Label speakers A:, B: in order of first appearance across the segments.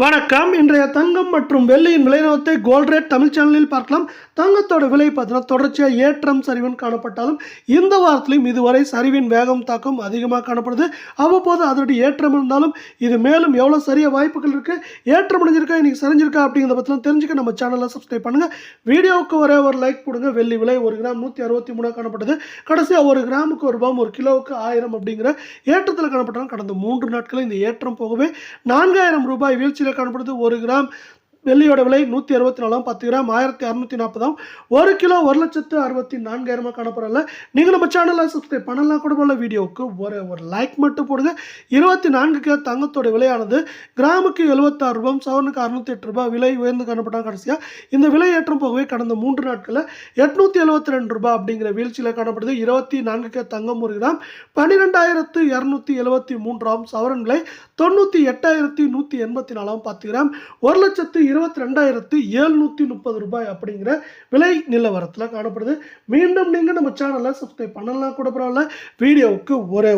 A: வணக்கம். இன்றைய தங்கம் மற்றும் வெள்ளியின் விலை நிலவரத்தை கோல்ட் ரேட் தமிழ் சேனலில் பார்க்கலாம். தங்கத்தோட விலை பார்த்தீங்கன்னா தொடர்ச்சியாக ஏற்றம் சரிவுன்னு காணப்பட்டாலும் இந்த வாரத்திலும் இதுவரை சரிவின் வேகம் தாக்கம் அதிகமாக காணப்படுது. அவ்வப்போது அதனுடைய ஏற்றம் இருந்தாலும் இது மேலும் எவ்வளோ சரிய வாய்ப்புகள் இருக்குது, ஏற்றம் அடைஞ்சிருக்கா இன்னைக்கு சரிஞ்சிருக்கா அப்படிங்கிறத பற்றிலாம் தெரிஞ்சுக்க நம்ம சேனலை சப்ஸ்கிரைப் பண்ணுங்கள். வீடியோவுக்கு ஒரே ஒரு லைக் கொடுங்க. வெள்ளி விலை 1 கிராம் 163 காணப்பட்டது. கடைசியாக 1 கிராமுக்கு 1 ரூபாய், 1 கிலோவுக்கு 1000 அப்படிங்கிற ஏற்றத்தில் காணப்பட்டாலும் கடந்த 3 நாட்களில் இந்த ஏற்றம் போகவே 4000 ரூபாய் வீழ்ச்சி காணப்படுது. 1 கிராம் வெள்ளியோட விலை 164, 10 கிராம் 1640, 1 கிலோ 1,64,000 காணப்படல. நீங்கள் நம்ம சேனலை சப்ஸ்கிரைப் பண்ணலாம் கூட போல. வீடியோவுக்கு ஒரு லைக் மட்டும் போடுங்க. 24K தங்கத்தோட விலையானது கிராமுக்கு 76 ரூபாய், சவரனுக்கு 608 ரூபாய் விலை உயர்ந்து காணப்பட்டாங்க. கடைசியாக இந்த விலை ஏற்றம் போகவே கடந்த 3 நாட்களில் 872 ரூபாய் அப்படிங்கிற வீழ்ச்சியில் காணப்படுது. 24K தங்கம் 1 கிராம் 12,273, சவரன் விலை 98,184, 10 கிராம் 1,22,730 ரூபாய் அப்படிங்கிற விலை நிலவரத்தில் காணப்படுது. மீண்டும் நீங்கள் நம்ம சேனலை சப்ஸ்கிரைப் பண்ணலாம் கூட பரவாயில்ல. வீடியோவுக்கு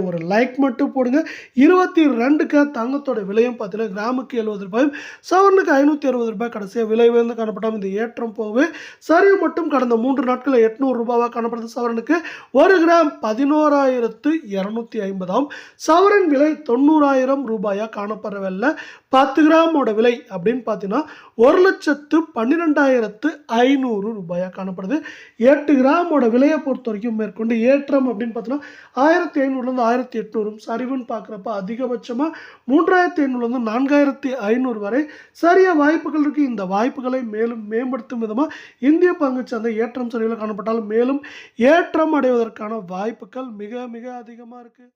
A: ஒரு லைக் மட்டும் போடுங்க. 22K தங்கத்தோட விலையும் பார்த்தீங்கன்னா கிராமுக்கு 70 ரூபாயும், சவரனுக்கு 560 ரூபாய் கடைசியாக விலை உயர்ந்து காணப்பட்டால் இந்த ஏற்றம் போகவே சரிவு மட்டும் கடந்த 3 நாட்களில் 800 ரூபாவாக காணப்படுது. சவரனுக்கு 1 கிராம் 11,250, சவரன் விலை 90,000 ரூபாயாக காணப்படவில்லை. 10 கிராமோட விலை அப்படின்னு பார்த்தீங்கன்னா 1,12,500 ரூபாயாக காணப்படுது. 8 கிராமோட விலையை பொறுத்த வரைக்கும் மேற்கொண்டு ஏற்றம் அப்படின்னு பார்த்தீங்கன்னா 1,500லேருந்து 1,800, சரிவுன்னு பார்க்குறப்ப அதிகபட்சமாக 3,500லேருந்து 4,500 வரை சரிய வாய்ப்புகள் இருக்குது. இந்த வாய்ப்புகளை மேலும் மேம்படுத்தும் விதமாக இந்திய பங்குச்சந்தை ஏற்றம் சரிவில் காணப்பட்டாலும் மேலும் ஏற்றம் அடைவதற்கான வாய்ப்புகள் மிக மிக அதிகமாக இருக்குது.